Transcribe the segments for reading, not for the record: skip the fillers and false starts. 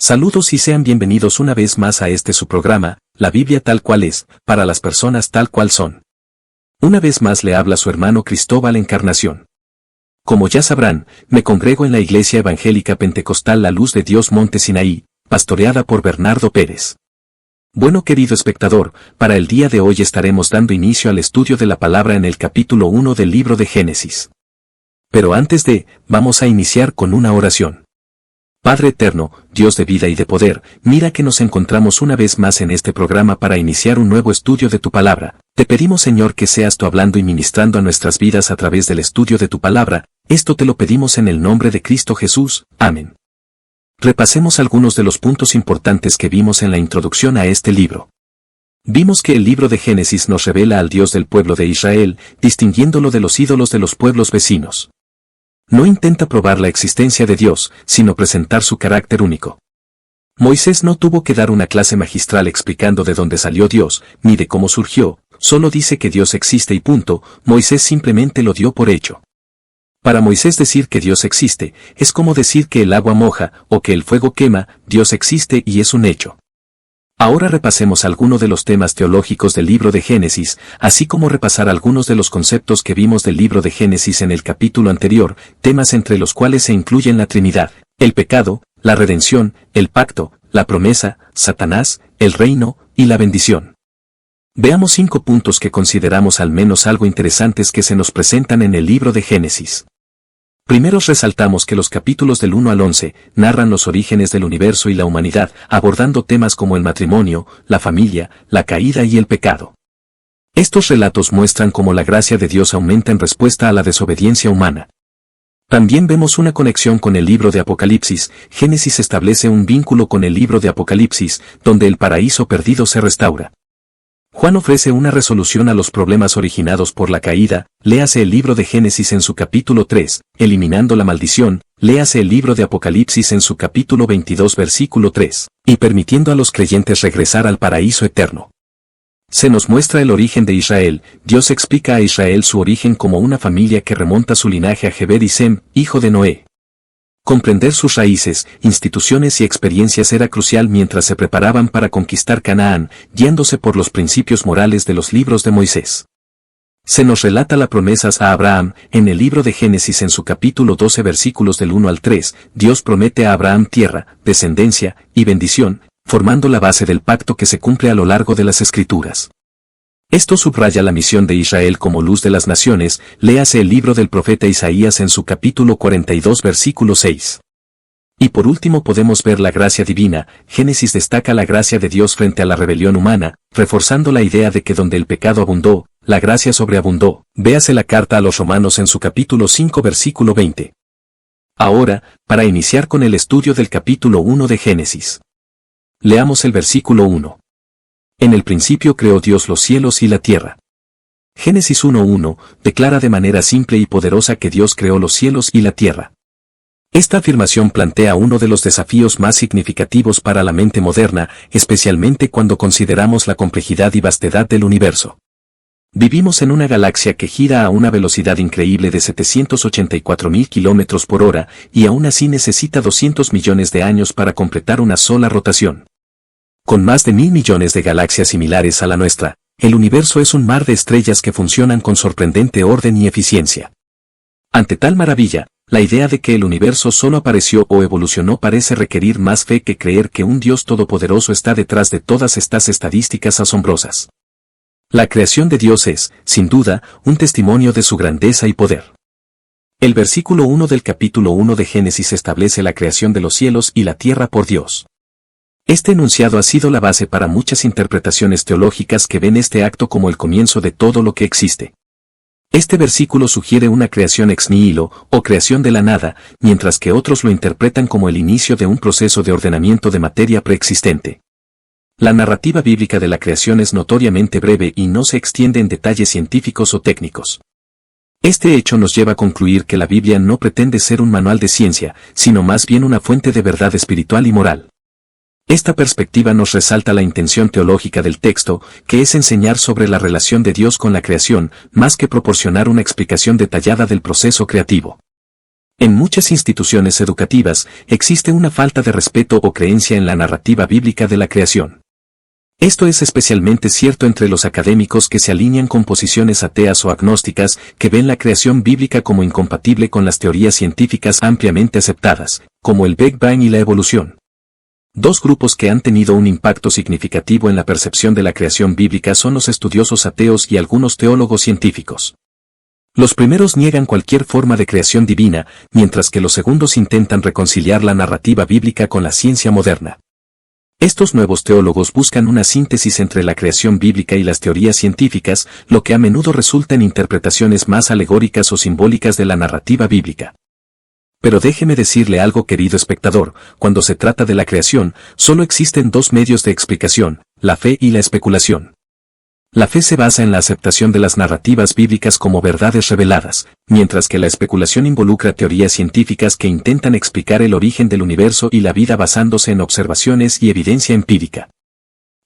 Saludos y sean bienvenidos una vez más a su programa, La Biblia tal cual es, para las personas tal cual son. Una vez más le habla su hermano Cristóbal Encarnación. Como ya sabrán, me congrego en la Iglesia Evangélica Pentecostal La Luz de Dios Monte Sinaí, pastoreada por Bernardo Pérez. Bueno, querido espectador, para el día de hoy estaremos dando inicio al estudio de la palabra en el capítulo 1 del libro de Génesis. Pero antes vamos a iniciar con una oración. Padre eterno, Dios de vida y de poder, mira que nos encontramos una vez más en este programa para iniciar un nuevo estudio de tu palabra. Te pedimos, Señor, que seas tú hablando y ministrando a nuestras vidas a través del estudio de tu palabra. Esto te lo pedimos en el nombre de Cristo Jesús. Amén. Repasemos algunos de los puntos importantes que vimos en la introducción a este libro. Vimos que el libro de Génesis nos revela al Dios del pueblo de Israel, distinguiéndolo de los ídolos de los pueblos vecinos. No intenta probar la existencia de Dios, sino presentar su carácter único. Moisés no tuvo que dar una clase magistral explicando de dónde salió Dios, ni de cómo surgió, solo dice que Dios existe y punto. Moisés simplemente lo dio por hecho. Para Moisés decir que Dios existe, es como decir que el agua moja, o que el fuego quema. Dios existe y es un hecho. Ahora repasemos algunos de los temas teológicos del libro de Génesis, así como repasar algunos de los conceptos que vimos del libro de Génesis en el capítulo anterior, temas entre los cuales se incluyen la Trinidad, el pecado, la redención, el pacto, la promesa, Satanás, el reino y la bendición. Veamos 5 puntos que consideramos al menos algo interesantes que se nos presentan en el libro de Génesis. Primero resaltamos que los capítulos del 1 al 11 narran los orígenes del universo y la humanidad, abordando temas como el matrimonio, la familia, la caída y el pecado. Estos relatos muestran cómo la gracia de Dios aumenta en respuesta a la desobediencia humana. También vemos una conexión con el libro de Apocalipsis. Génesis establece un vínculo con el libro de Apocalipsis, donde el paraíso perdido se restaura. Juan ofrece una resolución a los problemas originados por la caída. Léase el libro de Génesis en su capítulo 3, eliminando la maldición. Léase el libro de Apocalipsis en su capítulo 22 versículo 3, y permitiendo a los creyentes regresar al paraíso eterno. Se nos muestra el origen de Israel. Dios explica a Israel su origen como una familia que remonta su linaje a Jebed y Sem, hijo de Noé. Comprender sus raíces, instituciones y experiencias era crucial mientras se preparaban para conquistar Canaán, guiándose por los principios morales de los libros de Moisés. Se nos relata las promesas a Abraham. En el libro de Génesis en su capítulo 12 versículos del 1 al 3, Dios promete a Abraham tierra, descendencia y bendición, formando la base del pacto que se cumple a lo largo de las Escrituras. Esto subraya la misión de Israel como luz de las naciones. Léase el libro del profeta Isaías en su capítulo 42 versículo 6. Y por último podemos ver la gracia divina. Génesis destaca la gracia de Dios frente a la rebelión humana, reforzando la idea de que donde el pecado abundó, la gracia sobreabundó. Véase la carta a los Romanos en su capítulo 5 versículo 20. Ahora, para iniciar con el estudio del capítulo 1 de Génesis. Leamos el versículo 1. En el principio creó Dios los cielos y la tierra. Génesis 1:1 declara de manera simple y poderosa que Dios creó los cielos y la tierra. Esta afirmación plantea uno de los desafíos más significativos para la mente moderna, especialmente cuando consideramos la complejidad y vastedad del universo. Vivimos en una galaxia que gira a una velocidad increíble de 784.000 kilómetros por hora, y aún así necesita 200 millones de años para completar una sola rotación. Con más de 1.000 millones de galaxias similares a la nuestra, el universo es un mar de estrellas que funcionan con sorprendente orden y eficiencia. Ante tal maravilla, la idea de que el universo solo apareció o evolucionó parece requerir más fe que creer que un Dios todopoderoso está detrás de todas estas estadísticas asombrosas. La creación de Dios es, sin duda, un testimonio de su grandeza y poder. El versículo 1 del capítulo 1 de Génesis establece la creación de los cielos y la tierra por Dios. Este enunciado ha sido la base para muchas interpretaciones teológicas que ven este acto como el comienzo de todo lo que existe. Este versículo sugiere una creación ex nihilo, o creación de la nada, mientras que otros lo interpretan como el inicio de un proceso de ordenamiento de materia preexistente. La narrativa bíblica de la creación es notoriamente breve y no se extiende en detalles científicos o técnicos. Este hecho nos lleva a concluir que la Biblia no pretende ser un manual de ciencia, sino más bien una fuente de verdad espiritual y moral. Esta perspectiva nos resalta la intención teológica del texto, que es enseñar sobre la relación de Dios con la creación, más que proporcionar una explicación detallada del proceso creativo. En muchas instituciones educativas existe una falta de respeto o creencia en la narrativa bíblica de la creación. Esto es especialmente cierto entre los académicos que se alinean con posiciones ateas o agnósticas, que ven la creación bíblica como incompatible con las teorías científicas ampliamente aceptadas, como el Big Bang y la evolución. Dos grupos que han tenido un impacto significativo en la percepción de la creación bíblica son los estudiosos ateos y algunos teólogos científicos. Los primeros niegan cualquier forma de creación divina, mientras que los segundos intentan reconciliar la narrativa bíblica con la ciencia moderna. Estos nuevos teólogos buscan una síntesis entre la creación bíblica y las teorías científicas, lo que a menudo resulta en interpretaciones más alegóricas o simbólicas de la narrativa bíblica. Pero déjeme decirle algo, querido espectador, cuando se trata de la creación, solo existen dos medios de explicación, la fe y la especulación. La fe se basa en la aceptación de las narrativas bíblicas como verdades reveladas, mientras que la especulación involucra teorías científicas que intentan explicar el origen del universo y la vida basándose en observaciones y evidencia empírica.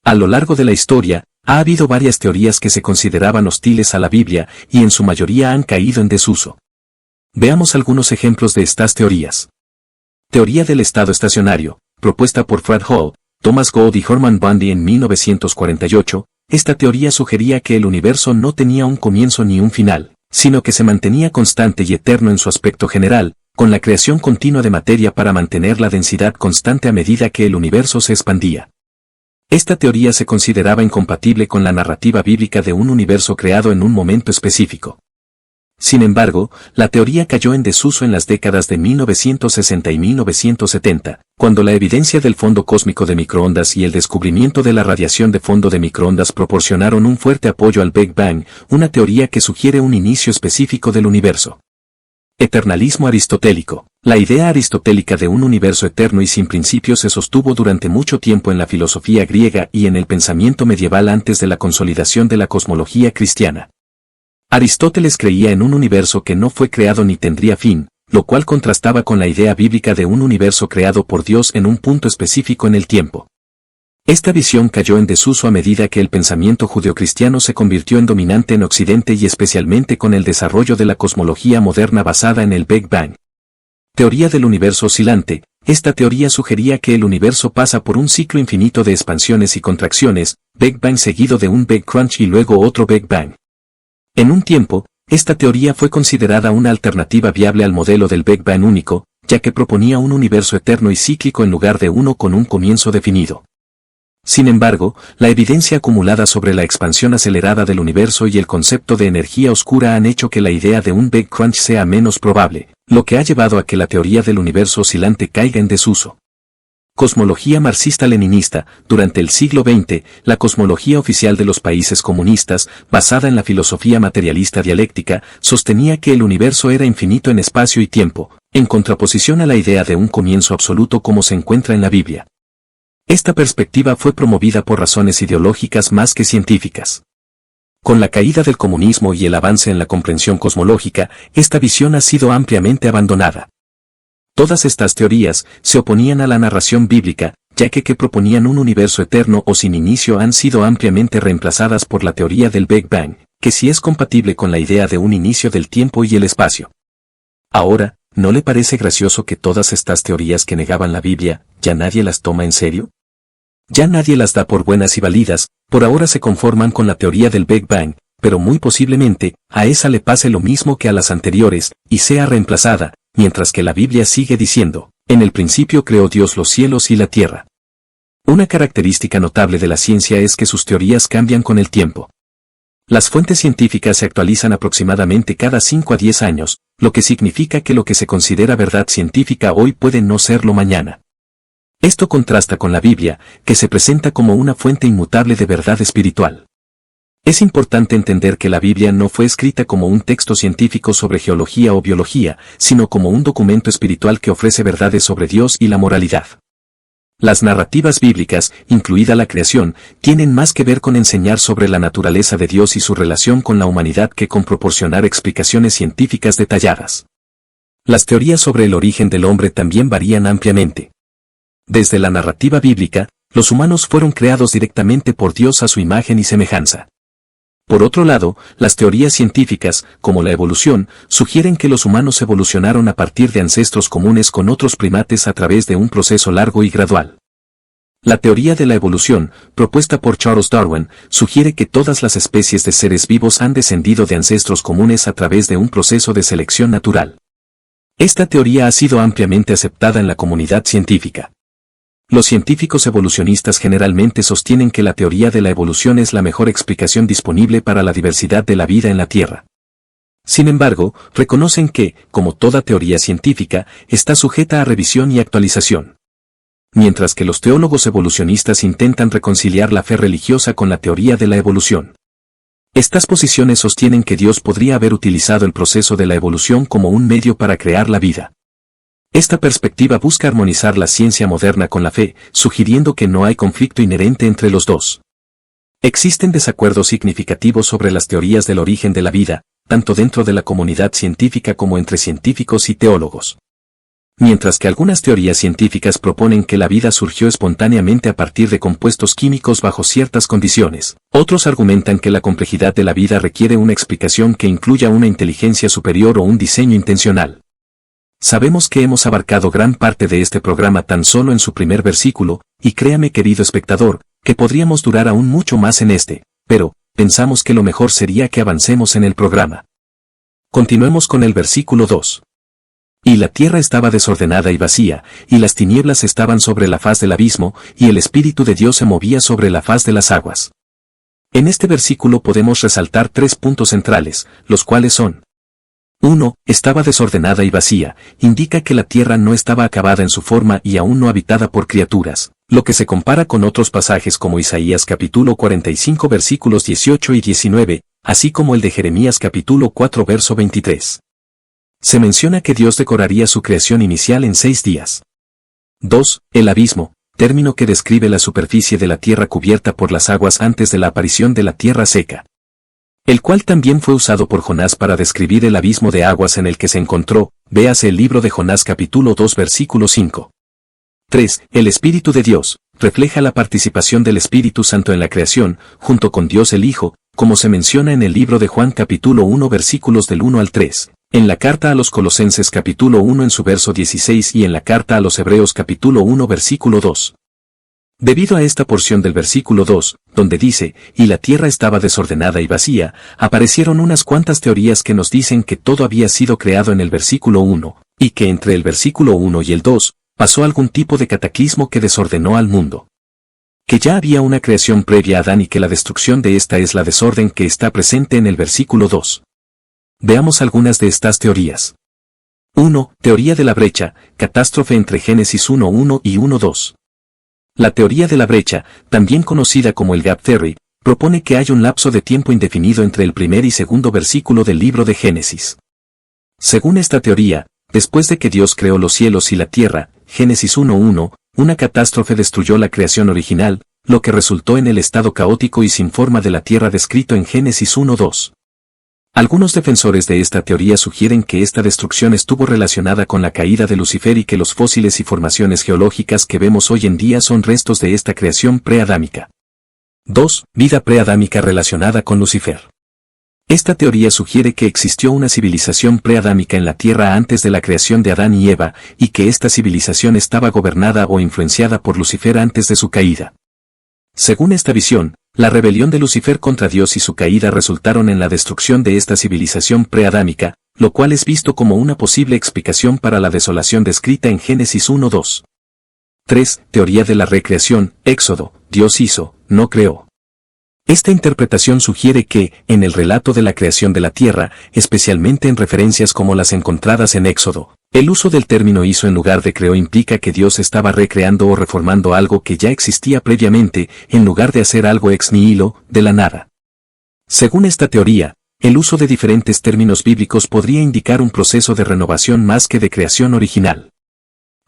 A lo largo de la historia, ha habido varias teorías que se consideraban hostiles a la Biblia y en su mayoría han caído en desuso. Veamos algunos ejemplos de estas teorías. Teoría del estado estacionario, propuesta por Fred Hall, Thomas Gould y Herman Bundy en 1948, esta teoría sugería que el universo no tenía un comienzo ni un final, sino que se mantenía constante y eterno en su aspecto general, con la creación continua de materia para mantener la densidad constante a medida que el universo se expandía. Esta teoría se consideraba incompatible con la narrativa bíblica de un universo creado en un momento específico. Sin embargo, la teoría cayó en desuso en las décadas de 1960 y 1970, cuando la evidencia del fondo cósmico de microondas y el descubrimiento de la radiación de fondo de microondas proporcionaron un fuerte apoyo al Big Bang, una teoría que sugiere un inicio específico del universo. Eternalismo aristotélico. La idea aristotélica de un universo eterno y sin principio se sostuvo durante mucho tiempo en la filosofía griega y en el pensamiento medieval antes de la consolidación de la cosmología cristiana. Aristóteles creía en un universo que no fue creado ni tendría fin, lo cual contrastaba con la idea bíblica de un universo creado por Dios en un punto específico en el tiempo. Esta visión cayó en desuso a medida que el pensamiento judeocristiano se convirtió en dominante en Occidente y especialmente con el desarrollo de la cosmología moderna basada en el Big Bang. Teoría del universo oscilante. Esta teoría sugería que el universo pasa por un ciclo infinito de expansiones y contracciones, Big Bang seguido de un Big Crunch y luego otro Big Bang. En un tiempo, esta teoría fue considerada una alternativa viable al modelo del Big Bang único, ya que proponía un universo eterno y cíclico en lugar de uno con un comienzo definido. Sin embargo, la evidencia acumulada sobre la expansión acelerada del universo y el concepto de energía oscura han hecho que la idea de un Big Crunch sea menos probable, lo que ha llevado a que la teoría del universo oscilante caiga en desuso. Cosmología marxista-leninista. Durante el siglo XX, la cosmología oficial de los países comunistas, basada en la filosofía materialista dialéctica, sostenía que el universo era infinito en espacio y tiempo, en contraposición a la idea de un comienzo absoluto como se encuentra en la Biblia. Esta perspectiva fue promovida por razones ideológicas más que científicas. Con la caída del comunismo y el avance en la comprensión cosmológica, esta visión ha sido ampliamente abandonada. Todas estas teorías se oponían a la narración bíblica, ya que proponían un universo eterno o sin inicio han sido ampliamente reemplazadas por la teoría del Big Bang, que sí es compatible con la idea de un inicio del tiempo y el espacio. Ahora, ¿no le parece gracioso que todas estas teorías que negaban la Biblia, ya nadie las toma en serio? Ya nadie las da por buenas y válidas, por ahora se conforman con la teoría del Big Bang, pero muy posiblemente, a esa le pase lo mismo que a las anteriores, y sea reemplazada, mientras que la Biblia sigue diciendo, en el principio creó Dios los cielos y la tierra. Una característica notable de la ciencia es que sus teorías cambian con el tiempo. Las fuentes científicas se actualizan aproximadamente cada 5 a 10 años, lo que significa que lo que se considera verdad científica hoy puede no serlo mañana. Esto contrasta con la Biblia, que se presenta como una fuente inmutable de verdad espiritual. Es importante entender que la Biblia no fue escrita como un texto científico sobre geología o biología, sino como un documento espiritual que ofrece verdades sobre Dios y la moralidad. Las narrativas bíblicas, incluida la creación, tienen más que ver con enseñar sobre la naturaleza de Dios y su relación con la humanidad que con proporcionar explicaciones científicas detalladas. Las teorías sobre el origen del hombre también varían ampliamente. Desde la narrativa bíblica, los humanos fueron creados directamente por Dios a su imagen y semejanza. Por otro lado, las teorías científicas, como la evolución, sugieren que los humanos evolucionaron a partir de ancestros comunes con otros primates a través de un proceso largo y gradual. La teoría de la evolución, propuesta por Charles Darwin, sugiere que todas las especies de seres vivos han descendido de ancestros comunes a través de un proceso de selección natural. Esta teoría ha sido ampliamente aceptada en la comunidad científica. Los científicos evolucionistas generalmente sostienen que la teoría de la evolución es la mejor explicación disponible para la diversidad de la vida en la Tierra. Sin embargo, reconocen que, como toda teoría científica, está sujeta a revisión y actualización. Mientras que los teólogos evolucionistas intentan reconciliar la fe religiosa con la teoría de la evolución. Estas posiciones sostienen que Dios podría haber utilizado el proceso de la evolución como un medio para crear la vida. Esta perspectiva busca armonizar la ciencia moderna con la fe, sugiriendo que no hay conflicto inherente entre los dos. Existen desacuerdos significativos sobre las teorías del origen de la vida, tanto dentro de la comunidad científica como entre científicos y teólogos. Mientras que algunas teorías científicas proponen que la vida surgió espontáneamente a partir de compuestos químicos bajo ciertas condiciones, otros argumentan que la complejidad de la vida requiere una explicación que incluya una inteligencia superior o un diseño intencional. Sabemos que hemos abarcado gran parte de este programa tan solo en su primer versículo, y créame querido espectador, que podríamos durar aún mucho más en este, pero, pensamos que lo mejor sería que avancemos en el programa. Continuemos con el versículo 2. Y la tierra estaba desordenada y vacía, y las tinieblas estaban sobre la faz del abismo, y el Espíritu de Dios se movía sobre la faz de las aguas. En este versículo podemos resaltar 3 puntos centrales, los cuales son: 1. Estaba desordenada y vacía, indica que la tierra no estaba acabada en su forma y aún no habitada por criaturas, lo que se compara con otros pasajes como Isaías capítulo 45 versículos 18 y 19, así como el de Jeremías capítulo 4 verso 23. Se menciona que Dios decoraría su creación inicial en 6 días. 2. El abismo, término que describe la superficie de la tierra cubierta por las aguas antes de la aparición de la tierra seca, el cual también fue usado por Jonás para describir el abismo de aguas en el que se encontró, véase el libro de Jonás capítulo 2 versículo 5. 3. El Espíritu de Dios, refleja la participación del Espíritu Santo en la creación, junto con Dios el Hijo, como se menciona en el libro de Juan capítulo 1 versículos del 1 al 3, en la carta a los Colosenses capítulo 1 en su verso 16 y en la carta a los Hebreos capítulo 1 versículo 2. Debido a esta porción del versículo 2, donde dice, y la tierra estaba desordenada y vacía, aparecieron unas cuantas teorías que nos dicen que todo había sido creado en el versículo 1, y que entre el versículo 1 y el 2, pasó algún tipo de cataclismo que desordenó al mundo. Que ya había una creación previa a Adán y que la destrucción de esta es la desorden que está presente en el versículo 2. Veamos algunas de estas teorías. 1. Teoría de la brecha, catástrofe entre Génesis 1:1 y 1:2. La teoría de la brecha, también conocida como el Gap Theory, propone que hay un lapso de tiempo indefinido entre el primer y segundo versículo del libro de Génesis. Según esta teoría, después de que Dios creó los cielos y la tierra, Génesis 1:1, una catástrofe destruyó la creación original, lo que resultó en el estado caótico y sin forma de la tierra descrito en Génesis 1:2. Algunos defensores de esta teoría sugieren que esta destrucción estuvo relacionada con la caída de Lucifer y que los fósiles y formaciones geológicas que vemos hoy en día son restos de esta creación preadámica. 2. Vida preadámica relacionada con Lucifer. Esta teoría sugiere que existió una civilización preadámica en la Tierra antes de la creación de Adán y Eva, y que esta civilización estaba gobernada o influenciada por Lucifer antes de su caída. Según esta visión, la rebelión de Lucifer contra Dios y su caída resultaron en la destrucción de esta civilización preadámica, lo cual es visto como una posible explicación para la desolación descrita en Génesis 1:2. 3. Teoría de la recreación, Éxodo, Dios hizo, no creó. Esta interpretación sugiere que, en el relato de la creación de la tierra, especialmente en referencias como las encontradas en Éxodo, el uso del término hizo en lugar de creó implica que Dios estaba recreando o reformando algo que ya existía previamente, en lugar de hacer algo ex nihilo, de la nada. Según esta teoría, el uso de diferentes términos bíblicos podría indicar un proceso de renovación más que de creación original.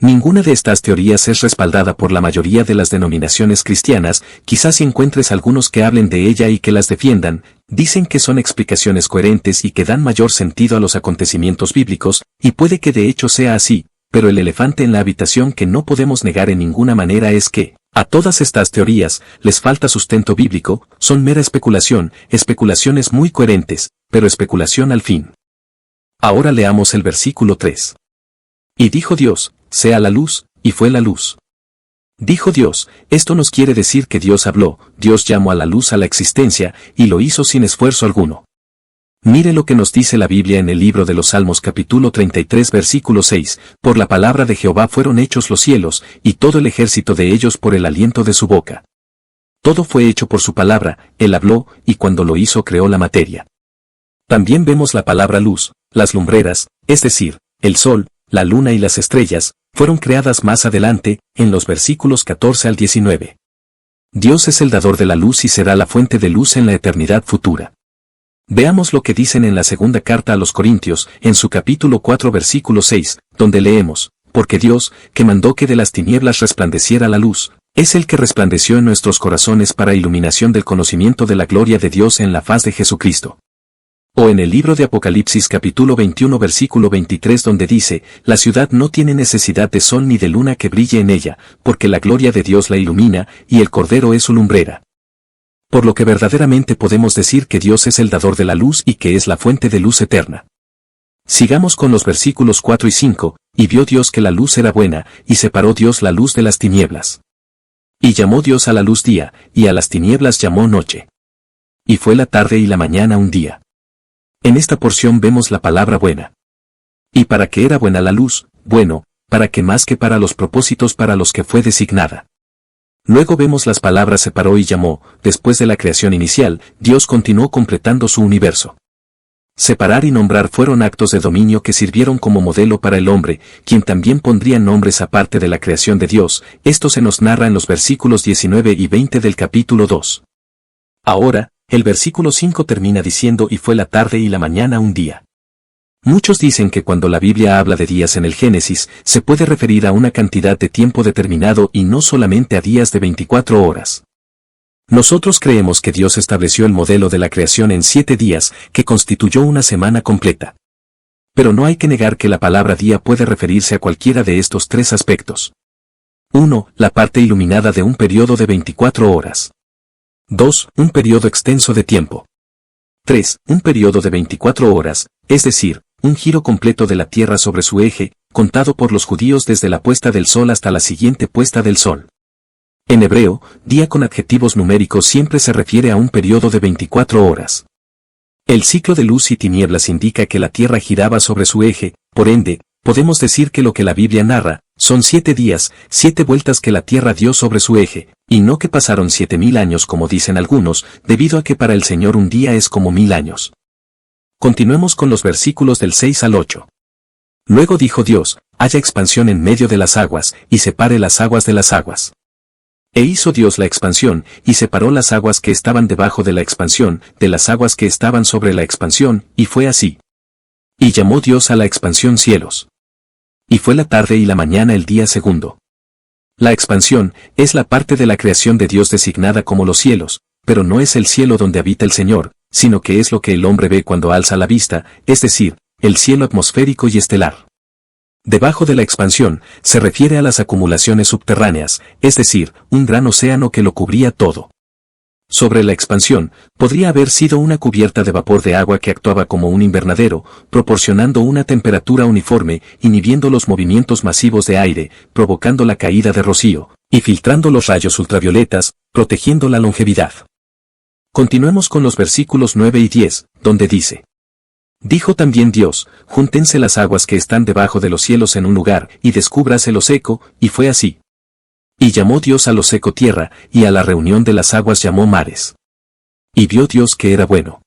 Ninguna de estas teorías es respaldada por la mayoría de las denominaciones cristianas, quizás si encuentres algunos que hablen de ella y que las defiendan, dicen que son explicaciones coherentes y que dan mayor sentido a los acontecimientos bíblicos, y puede que de hecho sea así, pero el elefante en la habitación que no podemos negar en ninguna manera es que, A todas estas teorías les falta sustento bíblico, son mera especulación, especulaciones muy coherentes, pero especulación al fin. Ahora leamos el versículo 3. Y dijo Dios, sea la luz, y fue la luz. Dijo Dios, esto nos quiere decir que Dios habló, Dios llamó a la luz a la existencia, y lo hizo sin esfuerzo alguno. Mire lo que nos dice la Biblia en el libro de los Salmos capítulo 33 versículo 6, por la palabra de Jehová fueron hechos los cielos, y todo el ejército de ellos por el aliento de su boca. Todo fue hecho por su palabra, él habló, y cuando lo hizo creó la materia. También vemos la palabra luz, las lumbreras, es decir, el sol, la luna y las estrellas, fueron creadas más adelante, en los versículos 14 al 19. Dios es el dador de la luz y será la fuente de luz en la eternidad futura. Veamos lo que dicen en la segunda carta a los Corintios, en su capítulo 4 versículo 6, donde leemos, porque Dios, que mandó que de las tinieblas resplandeciera la luz, es el que resplandeció en nuestros corazones para iluminación del conocimiento de la gloria de Dios en la faz de Jesucristo. O en el libro de Apocalipsis capítulo 21 versículo 23 donde dice, la ciudad no tiene necesidad de sol ni de luna que brille en ella, porque la gloria de Dios la ilumina, y el Cordero es su lumbrera. Por lo que verdaderamente podemos decir que Dios es el dador de la luz y que es la fuente de luz eterna. Sigamos con los versículos 4 y 5, y vio Dios que la luz era buena, y separó Dios la luz de las tinieblas. Y llamó Dios a la luz día, y a las tinieblas llamó noche. Y fue la tarde y la mañana un día. En esta porción vemos la palabra buena. ¿Y para qué era buena la luz? Bueno, para que más que para los propósitos para los que fue designada. Luego vemos las palabras separó y llamó, después de la creación inicial, Dios continuó completando su universo. Separar y nombrar fueron actos de dominio que sirvieron como modelo para el hombre, quien también pondría nombres aparte de la creación de Dios, esto se nos narra en los versículos 19 y 20 del capítulo 2. Ahora, el versículo 5 termina diciendo y fue la tarde y la mañana un día. Muchos dicen que cuando la Biblia habla de días en el Génesis, se puede referir a una cantidad de tiempo determinado y no solamente a días de 24 horas. Nosotros creemos que Dios estableció el modelo de la creación en 7 días, que constituyó una semana completa. Pero no hay que negar que la palabra día puede referirse a cualquiera de estos 3 aspectos. 1. La parte iluminada de un periodo de 24 horas. 2. Un periodo extenso de tiempo. 3. Un periodo de 24 horas, es decir, un giro completo de la Tierra sobre su eje, contado por los judíos desde la puesta del sol hasta la siguiente puesta del sol. En hebreo, día con adjetivos numéricos siempre se refiere a un periodo de 24 horas. El ciclo de luz y tinieblas indica que la Tierra giraba sobre su eje, por ende, podemos decir que lo que la Biblia narra, son 7 días, 7 vueltas que la Tierra dio sobre su eje, y no que pasaron 7000 años como dicen algunos, debido a que para el Señor un día es como 1000 años. Continuemos con los versículos del 6 al 8. Luego dijo Dios, haya expansión en medio de las aguas, y separe las aguas de las aguas. E hizo Dios la expansión, y separó las aguas que estaban debajo de la expansión, de las aguas que estaban sobre la expansión, y fue así. Y llamó Dios a la expansión cielos. Y fue la tarde y la mañana el día segundo. La expansión es la parte de la creación de Dios designada como los cielos, pero no es el cielo donde habita el Señor, sino que es lo que el hombre ve cuando alza la vista, es decir, el cielo atmosférico y estelar. Debajo de la expansión, se refiere a las acumulaciones subterráneas, es decir, un gran océano que lo cubría todo. Sobre la expansión, podría haber sido una cubierta de vapor de agua que actuaba como un invernadero, proporcionando una temperatura uniforme, inhibiendo los movimientos masivos de aire, provocando la caída de rocío, y filtrando los rayos ultravioletas, protegiendo la longevidad. Continuemos con los versículos 9 y 10, donde dice: Dijo también Dios, júntense las aguas que están debajo de los cielos en un lugar, y descúbrase lo seco, y fue así. Y llamó Dios a lo seco tierra, y a la reunión de las aguas llamó mares. Y vio Dios que era bueno.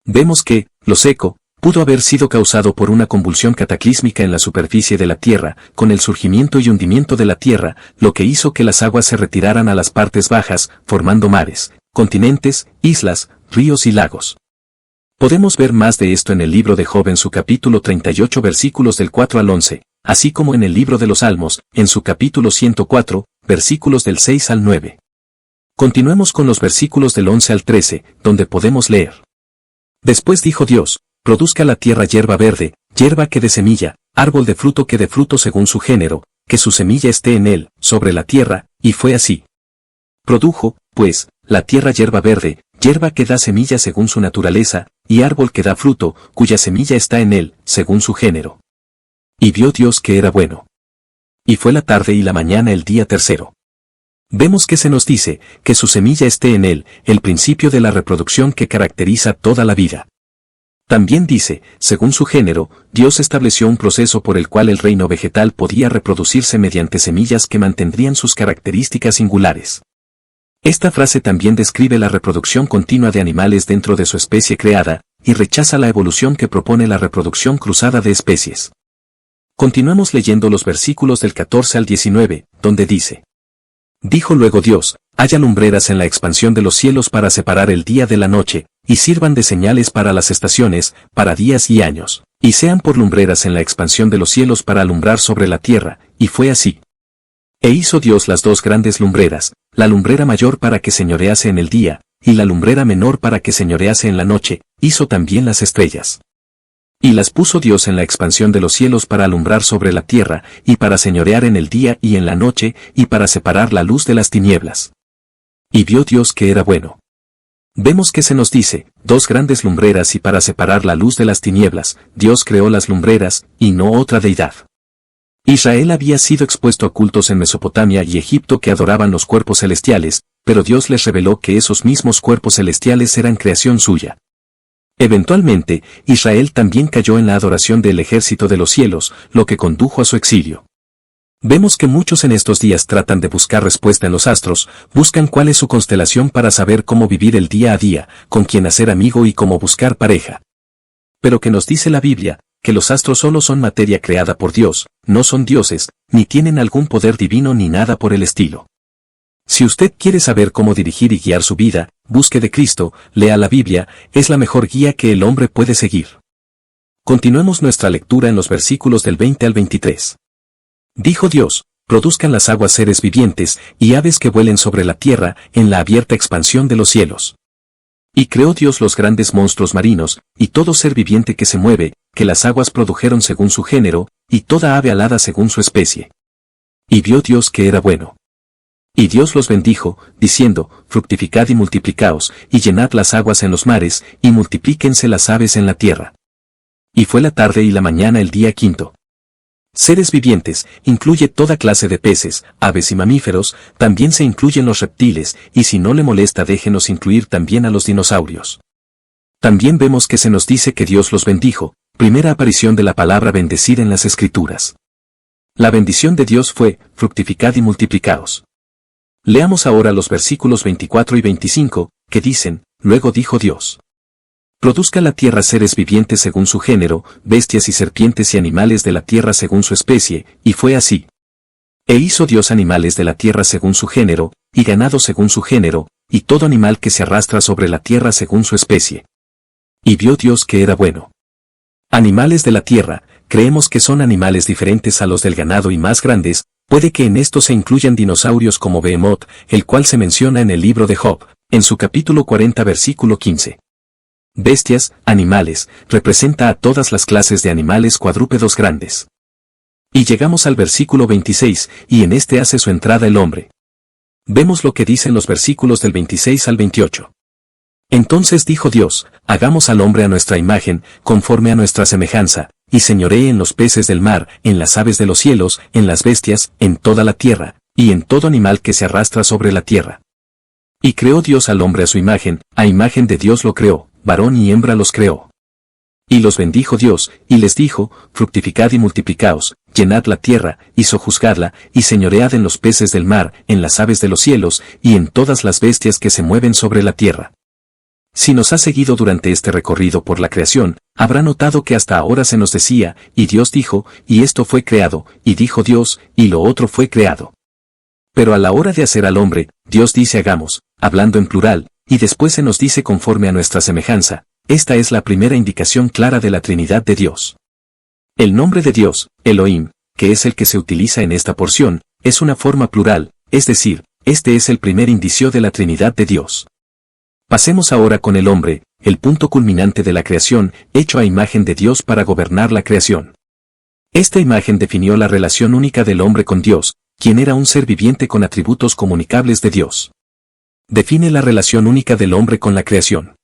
Vemos que, lo seco, pudo haber sido causado por una convulsión cataclísmica en la superficie de la tierra, con el surgimiento y hundimiento de la tierra, lo que hizo que las aguas se retiraran a las partes bajas, formando mares, continentes, islas, ríos y lagos. Podemos ver más de esto en el libro de Job en su capítulo 38 versículos del 4 al 11, así como en el libro de los Salmos, en su capítulo 104, versículos del 6 al 9. Continuemos con los versículos del 11 al 13, donde podemos leer: Después dijo Dios, produzca la tierra hierba verde, hierba que dé semilla, árbol de fruto que dé fruto según su género, que su semilla esté en él, sobre la tierra, y fue así. Produjo, pues, la tierra hierba verde, hierba que da semilla según su naturaleza, y árbol que da fruto, cuya semilla está en él, según su género. Y vio Dios que era bueno. Y fue la tarde y la mañana el día tercero. Vemos que se nos dice, que su semilla esté en él, el principio de la reproducción que caracteriza toda la vida. También dice, según su género, Dios estableció un proceso por el cual el reino vegetal podía reproducirse mediante semillas que mantendrían sus características singulares. Esta frase también describe la reproducción continua de animales dentro de su especie creada, y rechaza la evolución que propone la reproducción cruzada de especies. Continuemos leyendo los versículos del 14 al 19, donde dice: Dijo luego Dios, haya lumbreras en la expansión de los cielos para separar el día de la noche, y sirvan de señales para las estaciones, para días y años, y sean por lumbreras en la expansión de los cielos para alumbrar sobre la tierra, y fue así. E hizo Dios las dos grandes lumbreras, la lumbrera mayor para que señorease en el día, y la lumbrera menor para que señorease en la noche, hizo también las estrellas. Y las puso Dios en la expansión de los cielos para alumbrar sobre la tierra, y para señorear en el día y en la noche, y para separar la luz de las tinieblas. Y vio Dios que era bueno. Vemos que se nos dice, dos grandes lumbreras y para separar la luz de las tinieblas, Dios creó las lumbreras, y no otra deidad. Israel había sido expuesto a cultos en Mesopotamia y Egipto que adoraban los cuerpos celestiales, pero Dios les reveló que esos mismos cuerpos celestiales eran creación suya. Eventualmente, Israel también cayó en la adoración del ejército de los cielos, lo que condujo a su exilio. Vemos que muchos en estos días tratan de buscar respuesta en los astros, buscan cuál es su constelación para saber cómo vivir el día a día, con quién hacer amigo y cómo buscar pareja. Pero que nos dice la Biblia, que los astros solo son materia creada por Dios, no son dioses, ni tienen algún poder divino ni nada por el estilo. Si usted quiere saber cómo dirigir y guiar su vida, busque de Cristo, lea la Biblia, es la mejor guía que el hombre puede seguir. Continuemos nuestra lectura en los versículos del 20 al 23. Dijo Dios, produzcan las aguas seres vivientes, y aves que vuelen sobre la tierra, en la abierta expansión de los cielos. Y creó Dios los grandes monstruos marinos, y todo ser viviente que se mueve, que las aguas produjeron según su género, y toda ave alada según su especie. Y vio Dios que era bueno. Y Dios los bendijo, diciendo, fructificad y multiplicaos, y llenad las aguas en los mares, y multiplíquense las aves en la tierra. Y fue la tarde y la mañana el día quinto. Seres vivientes, incluye toda clase de peces, aves y mamíferos, también se incluyen los reptiles, y si no le molesta déjenos incluir también a los dinosaurios. También vemos que se nos dice que Dios los bendijo, primera aparición de la palabra bendecir en las Escrituras. La bendición de Dios fue, fructificad y multiplicaos. Leamos ahora los versículos 24 y 25, que dicen, luego dijo Dios. Produzca la tierra seres vivientes según su género, bestias y serpientes y animales de la tierra según su especie, y fue así. E hizo Dios animales de la tierra según su género, y ganado según su género, y todo animal que se arrastra sobre la tierra según su especie. Y vio Dios que era bueno. Animales de la tierra, creemos que son animales diferentes a los del ganado y más grandes, puede que en esto se incluyan dinosaurios como Behemoth, el cual se menciona en el libro de Job, en su capítulo 40 versículo 15. Bestias, animales, representa a todas las clases de animales cuadrúpedos grandes. Y llegamos al versículo 26, y en este hace su entrada el hombre. Vemos lo que dicen los versículos del 26 al 28. Entonces dijo Dios, hagamos al hombre a nuestra imagen, conforme a nuestra semejanza, y señoree en los peces del mar, en las aves de los cielos, en las bestias, en toda la tierra, y en todo animal que se arrastra sobre la tierra. Y creó Dios al hombre a imagen de Dios lo creó, varón y hembra los creó. Y los bendijo Dios, y les dijo, fructificad y multiplicaos, llenad la tierra, y sojuzgadla, y señoread en los peces del mar, en las aves de los cielos, y en todas las bestias que se mueven sobre la tierra. Si nos ha seguido durante este recorrido por la creación, habrá notado que hasta ahora se nos decía, y Dios dijo, y esto fue creado, y dijo Dios, y lo otro fue creado. Pero a la hora de hacer al hombre, Dios dice hagamos, hablando en plural, y después se nos dice conforme a nuestra semejanza. Esta es la primera indicación clara de la Trinidad de Dios. El nombre de Dios, Elohim, que es el que se utiliza en esta porción, es una forma plural, es decir, este es el primer indicio de la Trinidad de Dios. Pasemos ahora con el hombre, el punto culminante de la creación, hecho a imagen de Dios para gobernar la creación. Esta imagen definió la relación única del hombre con Dios, quien era un ser viviente con atributos comunicables de Dios. Define la relación única del hombre con la creación.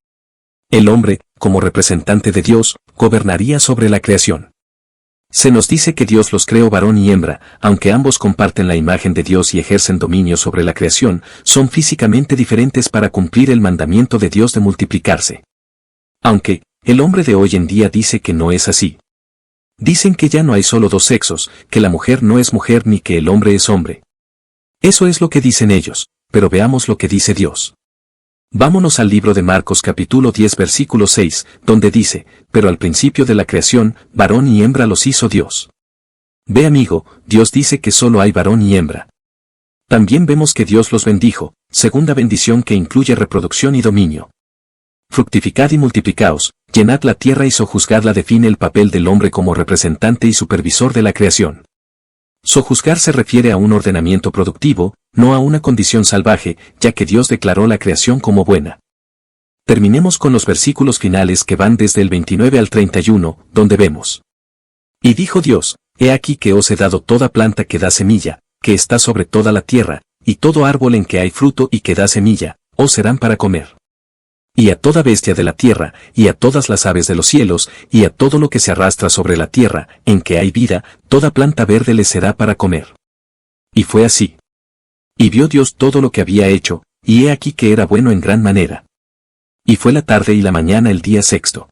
El hombre, como representante de Dios, gobernaría sobre la creación. Se nos dice que Dios los creó varón y hembra, aunque ambos comparten la imagen de Dios y ejercen dominio sobre la creación, son físicamente diferentes para cumplir el mandamiento de Dios de multiplicarse. Aunque, el hombre de hoy en día dice que no es así. Dicen que ya no hay solo dos sexos, que la mujer no es mujer ni que el hombre es hombre. Eso es lo que dicen ellos, pero veamos lo que dice Dios. Vámonos al libro de Marcos capítulo 10 versículo 6, donde dice, pero al principio de la creación, varón y hembra los hizo Dios. Ve amigo, Dios dice que solo hay varón y hembra. También vemos que Dios los bendijo, segunda bendición que incluye reproducción y dominio. Fructificad y multiplicaos, llenad la tierra y sojuzgadla define el papel del hombre como representante y supervisor de la creación. Sojuzgar se refiere a un ordenamiento productivo, no a una condición salvaje, ya que Dios declaró la creación como buena. Terminemos con los versículos finales que van desde el 29 al 31, donde vemos. Y dijo Dios, he aquí que os he dado toda planta que da semilla, que está sobre toda la tierra, y todo árbol en que hay fruto y que da semilla, os serán para comer. Y a toda bestia de la tierra, y a todas las aves de los cielos, y a todo lo que se arrastra sobre la tierra, en que hay vida, toda planta verde les será para comer. Y fue así. Y vio Dios todo lo que había hecho, y he aquí que era bueno en gran manera. Y fue la tarde y la mañana el día sexto.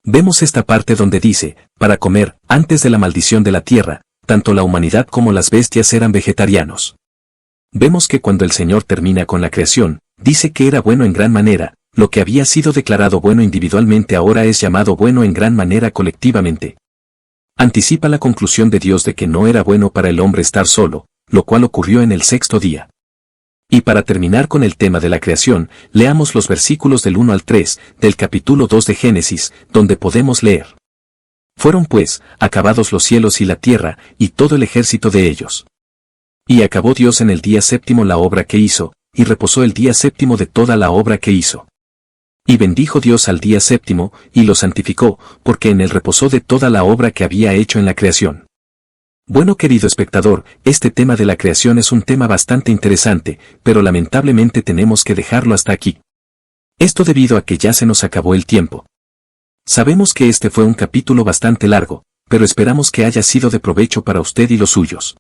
Vemos esta parte donde dice, para comer, antes de la maldición de la tierra, tanto la humanidad como las bestias eran vegetarianos. Vemos que cuando el Señor termina con la creación, dice que era bueno en gran manera, lo que había sido declarado bueno individualmente ahora es llamado bueno en gran manera colectivamente. Anticipa la conclusión de Dios de que no era bueno para el hombre estar solo, lo cual ocurrió en el sexto día. Y para terminar con el tema de la creación, leamos los versículos del 1 al 3, del capítulo 2 de Génesis, donde podemos leer. Fueron pues, acabados los cielos y la tierra, y todo el ejército de ellos. Y acabó Dios en el día séptimo la obra que hizo, y reposó el día séptimo de toda la obra que hizo. Y bendijo Dios al día séptimo, y lo santificó, porque en él reposó de toda la obra que había hecho en la creación. Bueno querido espectador, este tema de la creación es un tema bastante interesante, pero lamentablemente tenemos que dejarlo hasta aquí. Esto debido a que ya se nos acabó el tiempo. Sabemos que este fue un capítulo bastante largo, pero esperamos que haya sido de provecho para usted y los suyos.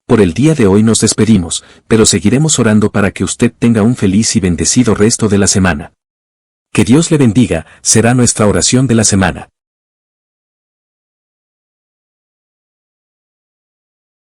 Por el día de hoy nos despedimos, pero seguiremos orando para que usted tenga un feliz y bendecido resto de la semana. Que Dios le bendiga, será nuestra oración de la semana.